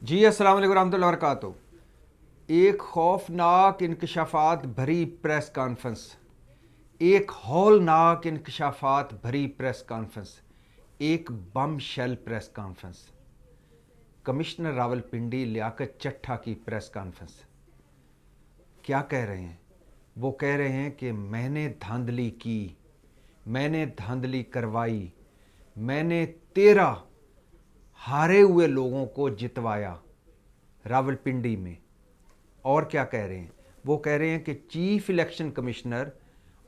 जी अस्सलाम वालेकुम रहमतुल्लाहि व बरकातुहू। एक खौफनाक इंकशाफात भरी प्रेस कॉन्फ्रेंस, एक हौलनाक इंकशाफात भरी प्रेस कॉन्फ्रेंस, एक bombshell press conference. Commissioner Rawalpindi Liaquat Chattha की प्रेस कॉन्फ्रेंस। क्या कह रहे हैं? वो कह रहे हैं कि मैंने धांधली की, मैंने धांधली करवाई, मैंने 13 हारे हुए लोगों को जितवाया रावलपिंडी में। और क्या कह रहे हैं? वो कह रहे हैं कि चीफ इलेक्शन कमिश्नर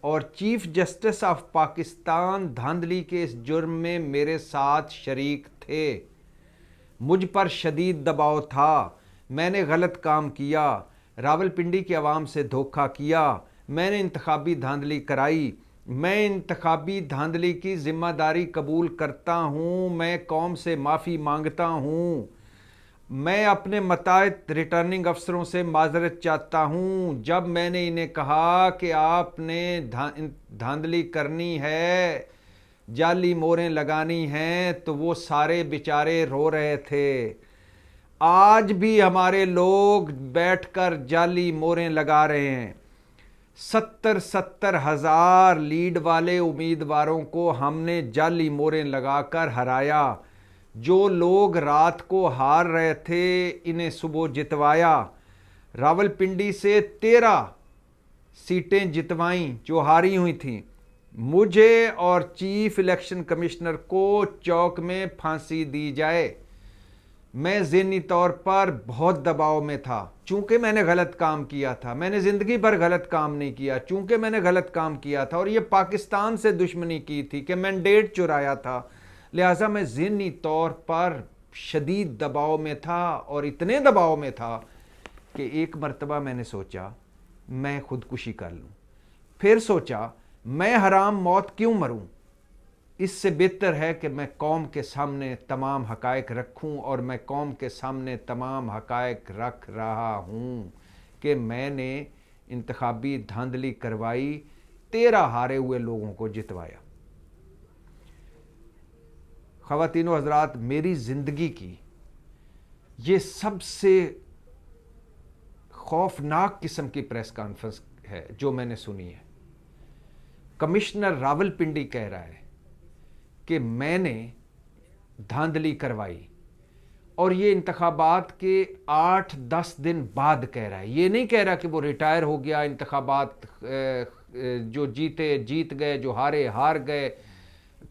और चीफ जस्टिस ऑफ पाकिस्तान धांधली के इस जुर्म में मेरे साथ शरीक थे। मुझ पर शदीद दबाव था, मैंने गलत काम किया, रावलपिंडी की आवाम से धोखा किया, मैंने इंतखाबी धांधली कराई, मैं इंतखाबी धांधली की जिम्मेदारी कबूल करता हूँ, मैं कौम से माफ़ी मांगता हूँ, मैं अपने मुताबिक रिटर्निंग अफसरों से माजरत चाहता हूँ। जब मैंने इन्हें कहा कि आपने धांधली करनी है, जाली मोहरें लगानी हैं, तो वो सारे बेचारे रो रहे थे। आज भी हमारे लोग बैठकर जाली मोहरें लगा रहे हैं। 70-70 हजार लीड वाले उम्मीदवारों को हमने जाली मोहरें लगाकर हराया। जो लोग रात को हार रहे थे, इन्हें सुबह जितवाया। रावलपिंडी से 13 सीटें जितवाईं जो हारी हुई थीं। मुझे और चीफ इलेक्शन कमिश्नर को चौक में फांसी दी जाए। मैं ज़हनी तौर पर बहुत दबाव में था, चूंकि मैंने गलत काम किया था। मैंने ज़िंदगी भर गलत काम नहीं किया, चूंकि मैंने गलत काम किया था और ये पाकिस्तान से दुश्मनी की थी कि मैंडेट चुराया था, लिहाजा मैं ज़हनी तौर पर शदीद दबाव में था। और इतने दबाव में था कि एक मरतबा मैंने सोचा मैं खुदकुशी कर लूँ। फिर सोचा मैं हराम मौत क्यों मरूँ, इससे बेहतर है कि मैं कौम के सामने तमाम हकायक रखूं। और मैं कौम के सामने तमाम हकायक रख रहा हूं कि मैंने इंतखाबी धांधली करवाई, 13 हारे हुए लोगों को जितवाया। ख़वातीनो हज़रात, मेरी ज़िंदगी की ये सबसे खौफनाक किस्म की प्रेस कॉन्फ्रेंस है जो मैंने सुनी है। कमिश्नर रावलपिंडी कह रहा है कि मैंने धांधली करवाई, और ये इंतखाबात के 8-10 दिन बाद कह रहा है। ये नहीं कह रहा कि वो रिटायर हो गया, इंतखाबात जो जीते जीत गए, जो हारे हार गए,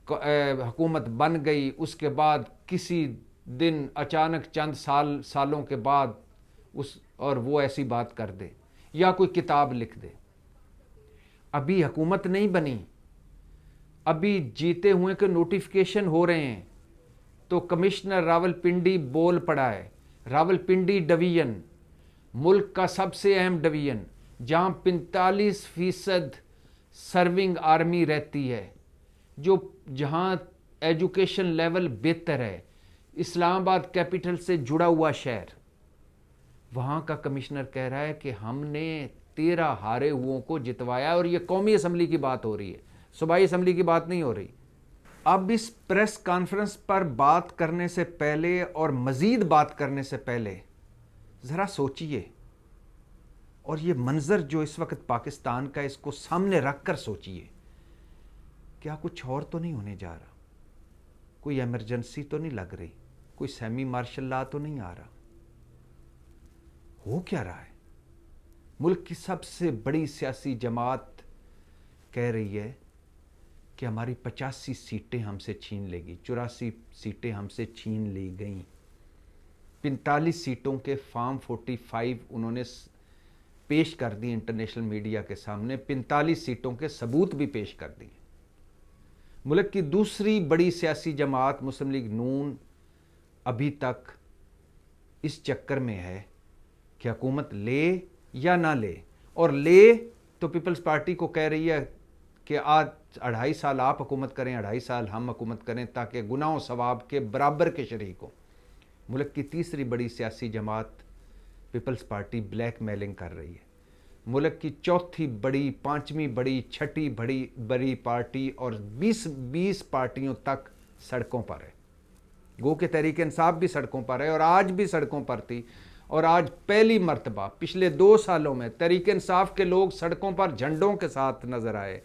हुकूमत बन गई, उसके बाद किसी दिन अचानक चंद सालों के बाद और वो ऐसी बात कर दे या कोई किताब लिख दे। अभी हुकूमत नहीं बनी, अभी जीते हुए के नोटिफिकेशन हो रहे हैं। तो कमिश्नर रावलपिंडी बोल पड़ा है। रावलपिंडी डिवीजन मुल्क का सबसे अहम डिवीजन, जहां 45% सर्विंग आर्मी रहती है, जहां एजुकेशन लेवल बेहतर है, इस्लामाबाद कैपिटल से जुड़ा हुआ शहर, वहां का कमिश्नर कह रहा है कि हमने 13 हारे हुओं को जितवाया। और ये कौमी असम्बली की बात हो रही है, सूबाई असम्बली की बात नहीं हो रही। अब इस प्रेस कॉन्फ्रेंस पर बात करने से पहले और मज़ीद बात करने से पहले ज़रा सोचिए, और ये मंज़र जो इस वक्त पाकिस्तान का, इसको सामने रख कर सोचिए, क्या कुछ और तो नहीं होने जा रहा? कोई एमरजेंसी तो नहीं लग रही? कोई सेमी मार्शल लॉ तो नहीं आ रहा? हो क्या रहा है? मुल्क की सबसे बड़ी सियासी जमात कह रही है कि हमारी 85 सीटें हमसे छीन लेगी, 84 सीटें हमसे छीन ली गईं। 45 सीटों के फॉर्म 45 उन्होंने पेश कर दी इंटरनेशनल मीडिया के सामने, 45 सीटों के सबूत भी पेश कर दिए। मुल्क की दूसरी बड़ी सियासी जमात मुस्लिम लीग नून अभी तक इस चक्कर में है कि हुकूमत ले या ना ले, और ले तो पीपल्स पार्टी को कह रही है कि आज 2.5 साल आप हुकूमत करें, 2.5 साल हम हुकूमत करें, ताकि गुनाह सवाब के बराबर के शरीक हो। मुल्क की तीसरी बड़ी सियासी जमात पीपल्स पार्टी ब्लैक मेलिंग कर रही है। मुल्क की चौथी बड़ी, पांचवी बड़ी, छठी बड़ी पार्टी और 20 पार्टियों तक सड़कों पर है। गो के तहरीक इंसाफ भी सड़कों पर है और आज भी सड़कों पर थी। और आज पहली मर्तबा पिछले 2 सालों में तहरीक इंसाफ के लोग सड़कों पर झंडों के साथ नजर आए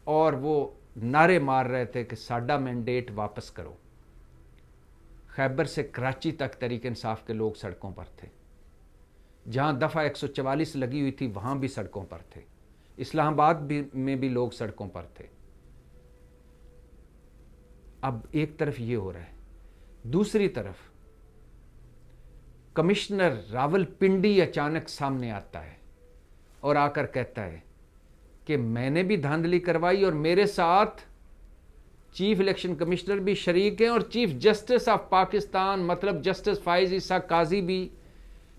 और वो नारे मार रहे थे कि साडा मैंडेट वापस करो। खैबर से कराची तक तहरीक इंसाफ के लोग सड़कों पर थे। जहां दफ़ा 144 लगी हुई थी वहां भी सड़कों पर थे। इस्लामाबाद में भी लोग सड़कों पर थे। अब एक तरफ ये हो रहा है, दूसरी तरफ कमिश्नर रावलपिंडी अचानक सामने आता है और आकर कहता है कि मैंने भी धांधली करवाई और मेरे साथ चीफ इलेक्शन कमिश्नर भी शरीक हैं और चीफ जस्टिस ऑफ पाकिस्तान मतलब जस्टिस फाइज ईसा काजी भी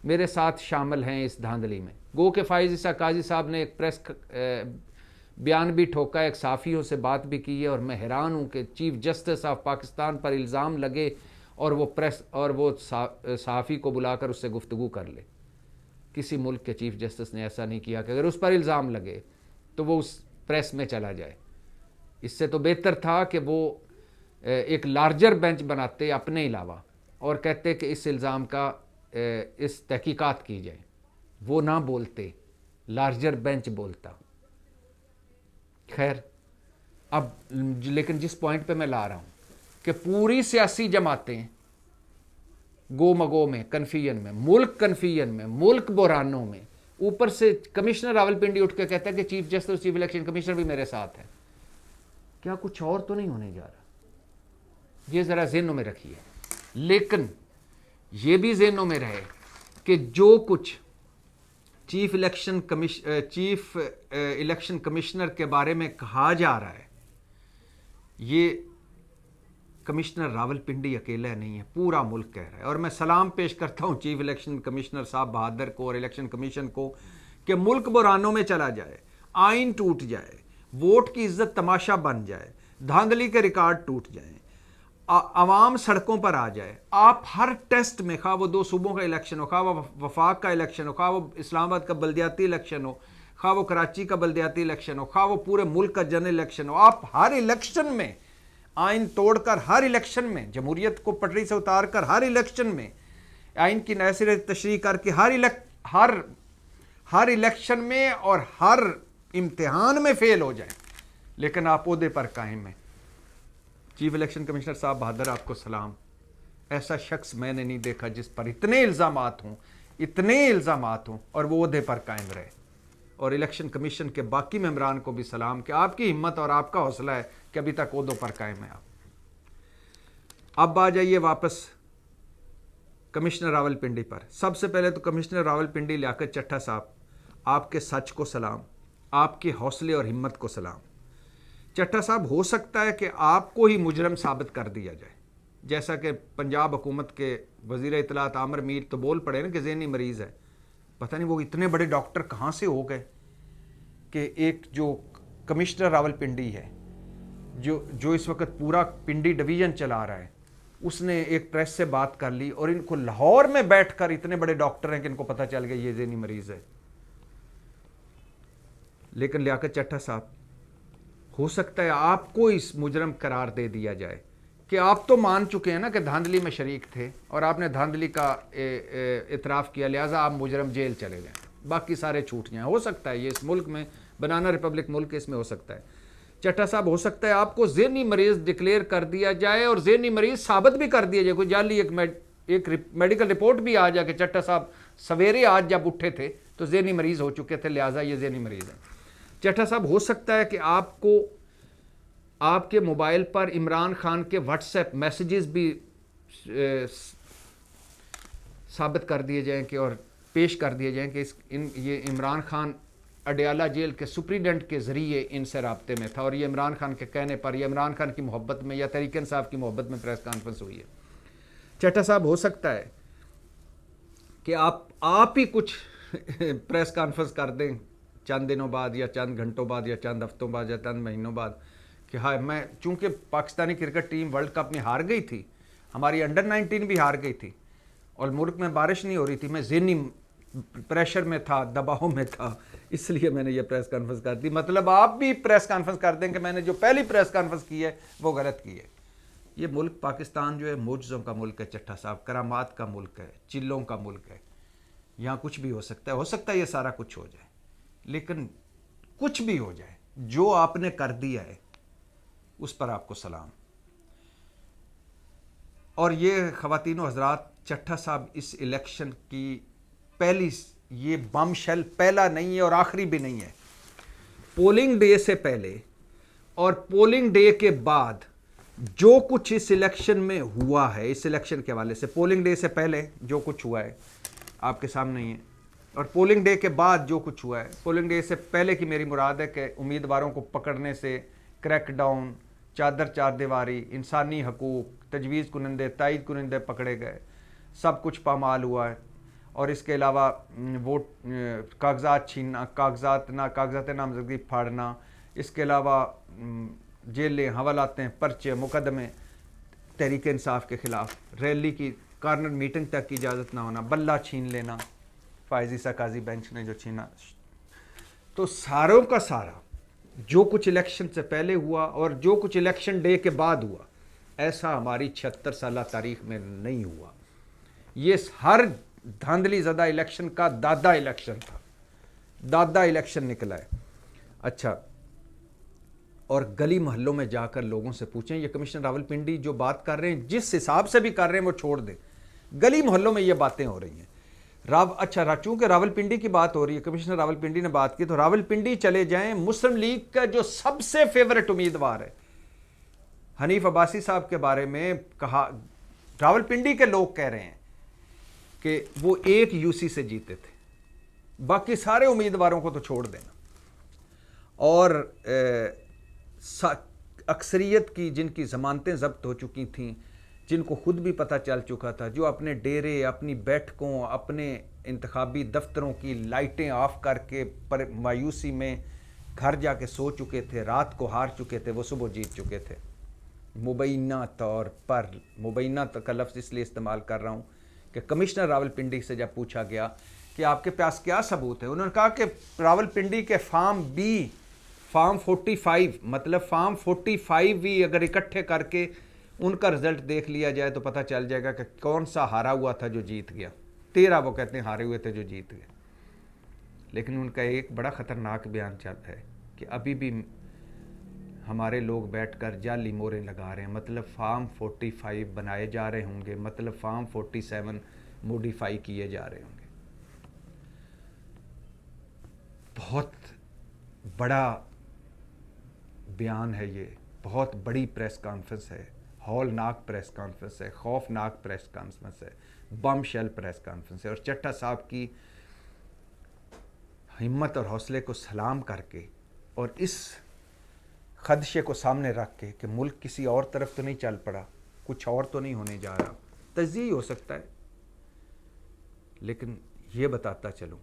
मेरे साथ शामिल हैं इस धांधली में। गो के फाइज ईसा काजी साहब ने एक प्रेस बयान भी ठोका, एक साफ़ियों से बात भी की है और मैं हैरान हूँ कि चीफ जस्टिस ऑफ पाकिस्तान पर इल्ज़ाम लगे और वो प्रेस और वो सहाफ़ी को बुलाकर उससे गुफ्तगू कर ले। किसी मुल्क के चीफ जस्टिस ने ऐसा नहीं किया कि अगर उस पर इल्ज़ाम लगे तो वो उस प्रेस में चला जाए। इससे तो बेहतर था कि वो एक लार्जर बेंच बनाते अपने अलावा और कहते कि इस इल्ज़ाम का इस तहकीकात की जाए। वो ना बोलते, लार्जर बेंच बोलता। खैर, अब लेकिन जिस पॉइंट पे मैं ला रहा हूँ कि पूरी सियासी जमातें गो मगो में, कन्फ्यूजन में, मुल्क कन्फ्यूजन में, मुल्क बुरानों में, ऊपर से कमिश्नर रावलपिंडी उठ के कहता है कि chief justice chief election commissioner भी मेरे साथ है। क्या कुछ और तो नहीं होने जा रहा? ये ज़रा ज़हनों में रखिए। लेकिन ये भी ज़हनों में रहे कि जो कुछ चीफ इलेक्शन कमिश्नर के बारे में कहा जा रहा है, ये कमिश्नर रावलपिंडी अकेला नहीं है, पूरा मुल्क कह रहा है। और मैं सलाम पेश करता हूँ चीफ इलेक्शन कमिश्नर साहब बहादुर को और इलेक्शन कमीशन को कि मुल्क बुरानों में चला जाए, आइन टूट जाए, वोट की इज्जत तमाशा बन जाए, धांधली के रिकॉर्ड टूट जाए, आवाम सड़कों पर आ जाए। आप हर टेस्ट में, खा वो 2 सूबों का इलेक्शन हो, खा वो वफाक का इलेक्शन हो, खा वो इस्लामाबाद का बल्दियाती इलेक्शन हो, खा वो कराची का बल्दियाती इलेक्शन हो, खा वो पूरे मुल्क का जनरल इलेक्शन हो, आप हर इलेक्शन में आइन तोड़कर, हर इलेक्शन में जमहूरियत को पटरी से उतार कर, हर इलेक्शन में आइन की नए सिरे तशरीह करके, हर इलेक्शन में और हर इम्तिहान में फेल हो जाए, लेकिन आप ओहदे पर कायम हैं। चीफ इलेक्शन कमिश्नर साहब बहादुर, आपको सलाम। ऐसा शख्स मैंने नहीं देखा जिस पर इतने इल्ज़ामात हों और वो ओहदे पर कायम रहे। और इलेक्शन कमीशन के बाकी मेंबरान को भी सलाम कि आपकी हिम्मत और आपका हौसला है कि अभी तक ओहदों पर कायम है आप। अब आ जाइए वापस कमिश्नर रावलपिंडी पर। सबसे पहले तो कमिश्नर रावलपिंडी लियाकत चट्टा साहब, आपके सच को सलाम, आपके हौसले और हिम्मत को सलाम। चट्टा साहब, हो सकता है कि आपको ही मुजरम साबित कर दिया जाए, जैसा कि पंजाब हुकूमत के वज़ीर इत्तलात आमिर मीर तो बोल पड़े ना कि ज़हनी मरीज़ है। पता नहीं वो इतने बड़े डॉक्टर कहाँ से हो गए कि एक जो कमिश्नर रावलपिंडी है, जो इस वक्त पूरा पिंडी डिवीज़न चला रहा है, उसने एक प्रेस से बात कर ली और इनको लाहौर में बैठकर, इतने बड़े डॉक्टर हैं कि इनको पता चल गया ये ज़हनी मरीज़ है। लेकिन लियाकत चट्टा साहब, हो सकता है आपको इस मुजरम करार दे दिया जाए कि आप तो मान चुके हैं ना कि धांधली में शरीक थे और आपने धांधली का इतराफ़ किया, लिहाजा आप मुजरम जेल चले जाएं, बाकी सारे छूट जाएं। हो सकता है ये इस मुल्क में, बनाना रिपब्लिक मुल्क, इसमें हो सकता है। चट्टा साहब, हो सकता है आपको ज़हनी मरीज़ डिक्लेयर कर दिया जाए और ज़हनी मरीज़ साबित भी कर दिया जाए। कोई जाली एक मेडिकल रिपोर्ट भी आ जाए कि चट्टा साहब सवेरे आज जब उठे थे तो ज़हनी मरीज़ हो चुके थे, लिहाजा ये ज़हनी मरीज़ है। चट्टा साहब, हो सकता है कि आपको आपके मोबाइल पर इमरान खान के व्हाट्सएप मैसेजेस भी साबित कर दिए जाएं कि और पेश कर दिए जाएं कि ये इमरान खान अडयाला जेल के सुप्रीडेंट के ज़रिए इनसे राब्ते में था और ये इमरान खान के कहने पर, या इमरान खान की मोहब्बत में या तहरीक इंसाफ की मोहब्बत में प्रेस कॉन्फ्रेंस हुई है। चट्टा साहब, हो सकता है कि आप ही कुछ प्रेस कॉन्फ्रेंस कर दें चंद दिनों बाद या चंद घंटों बाद या चंद हफ्तों बाद या चंद महीनों बाद कि हाँ, मैं चूँकि Pakistani cricket team world cup में हार गई थी, हमारी अंडर 19 भी हार गई थी और मुल्क में बारिश नहीं हो रही थी, मैं ज़हनी प्रेशर में था, दबाव में था, इसलिए मैंने ये प्रेस कॉन्फ्रेंस कर दी। मतलब आप भी प्रेस कॉन्फ्रेंस कर दें कि मैंने जो पहली प्रेस कॉन्फ्रेंस की है वो गलत की है। ये मुल्क पाकिस्तान जो है मौजज़ों का मुल्क है चट्टा साहब, करामात का मुल्क है, चिल्लों का मुल्क है। यहाँ कुछ भी हो सकता है ये सारा कुछ हो जाए, लेकिन कुछ भी हो जाए, जो आपने कर दिया है उस पर आपको सलाम। और ये ख़वातीन हज़रात, चट्टा साहब इस इलेक्शन की पहली, ये बम शेल पहला नहीं है और आखिरी भी नहीं है। पोलिंग डे से पहले और पोलिंग डे के बाद जो कुछ इस इलेक्शन में हुआ है, इस इलेक्शन के हवाले से, पोलिंग डे से पहले जो कुछ हुआ है आपके सामने ही है, और पोलिंग डे के बाद जो कुछ हुआ है। पोलिंग डे से पहले की मेरी मुराद है कि उम्मीदवारों को पकड़ने से, क्रैकडाउन, चादर चार दीवारी, इंसानी हकूक, तजवीज़ कुनंदे, तायद कुनंदे पकड़े गए, सब कुछ पामाल हुआ है। और इसके अलावा वोट कागजात छीनना, कागजात नामजदगी फाड़ना, इसके अलावा जेलें, हवालातें, पर्चे, मुकदमे, तहरीक इंसाफ के ख़िलाफ़, रैली की, कार्नर मीटिंग तक की इजाज़त ना होना, बल्ला छीन लेना, फ़ायज़ ईसा काजी बेंच ने जो छीना। तो सारों का सारा जो कुछ इलेक्शन से पहले हुआ और जो कुछ इलेक्शन डे के बाद हुआ, ऐसा हमारी 76 साल तारीख़ में नहीं हुआ। ये हर धांधली ज़दा इलेक्शन का दादा इलेक्शन था, दादा इलेक्शन निकला है। अच्छा, और गली मोहल्लों में जाकर लोगों से पूछें, ये कमिश्नर रावलपिंडी जो बात कर रहे हैं, जिस हिसाब से भी कर रहे हैं वो छोड़ दें। गली मोहल्लों में ये बातें हो रही हैं। अच्छा, चूंकि रावलपिंडी की बात हो रही है, कमिश्नर रावलपिंडी ने बात की, तो रावलपिंडी चले जाएं। मुस्लिम लीग का जो सबसे फेवरेट उम्मीदवार है हनीफ अब्बासी साहब के बारे में कहा, रावलपिंडी के लोग कह रहे हैं कि वो एक यूसी से जीते थे, बाकी सारे उम्मीदवारों को तो छोड़ देना। और अक्सरियत की जिनकी ज़मानतें ज़ब्त हो चुकी थीं, जिनको खुद भी पता चल चुका था, जो अपने डेरे, अपनी बैठकों, अपने इंतखाबी दफ्तरों की लाइटें ऑफ करके पर मायूसी में घर जाके सो चुके थे, रात को हार चुके थे, वो सुबह जीत चुके थे। मुबैना तौर पर, मुबैना का लफ्ज़ इसलिए इस्तेमाल कर रहा हूँ कि कमिश्नर रावलपिंडी से जब पूछा गया कि आपके पास क्या सबूत है, उन्होंने कहा कि रावलपिंडी के फार्म 45, मतलब फार्म 45 भी अगर इकट्ठे करके उनका रिजल्ट देख लिया जाए तो पता चल जाएगा कि कौन सा हारा हुआ था जो जीत गया। 13 वो कहते हैं हारे हुए थे जो जीत गए। लेकिन उनका एक बड़ा ख़तरनाक बयान चल है कि अभी भी हमारे लोग बैठकर जाली मोहरें लगा रहे हैं, मतलब फार्म 45 बनाए जा रहे होंगे, मतलब फार्म 47 मॉडिफाई किए जा रहे होंगे। बहुत बड़ा बयान है ये, बहुत बड़ी प्रेस कॉन्फ्रेंस है, हौलनाक प्रेस कॉन्फ्रेंस है, खौफनाक प्रेस कॉन्फ्रेंस है, बम शेल प्रेस कॉन्फ्रेंस है। और चट्टा साहब की हिम्मत और हौसले को सलाम करके और इस खदशे को सामने रख के कि मुल्क किसी और तरफ तो नहीं चल पड़ा, कुछ और तो नहीं होने जा रहा, तज़्यी हो सकता है, लेकिन ये बताता चलूँ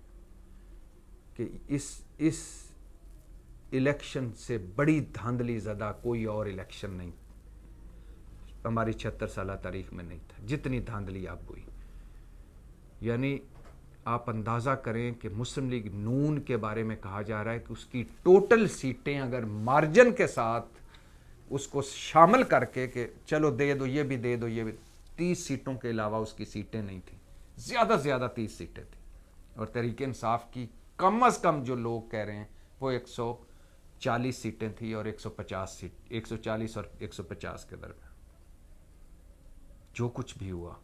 कि इस इलेक्शन से बड़ी धांधली ज़दा कोई और इलेक्शन नहीं हमारी 76 साल तारीख में नहीं था, जितनी धांधली आप हुई। यानी आप अंदाज़ा करें कि मुस्लिम लीग नून के बारे में कहा जा रहा है कि उसकी टोटल सीटें अगर मार्जिन के साथ उसको शामिल करके कि चलो दे दो, ये भी दे दो, ये भी, 30 सीटों के अलावा उसकी सीटें नहीं थी, ज़्यादा से ज़्यादा 30 सीटें थी। और तहरीक इंसाफ की कम अज़ कम जो लोग कह रहे हैं वो 140 सीटें थी और 150 सीट, 140 और 150 के दरमियान। जो कुछ भी हुआ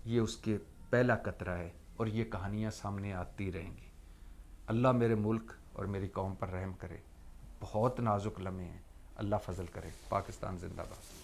ये उसके पहला कतरा है और ये कहानियाँ सामने आती रहेंगी। अल्लाह मेरे मुल्क और मेरी कौम पर रहम करे। बहुत नाजुक लम्हे हैं, अल्लाह फजल करे। पाकिस्तान जिंदाबाद।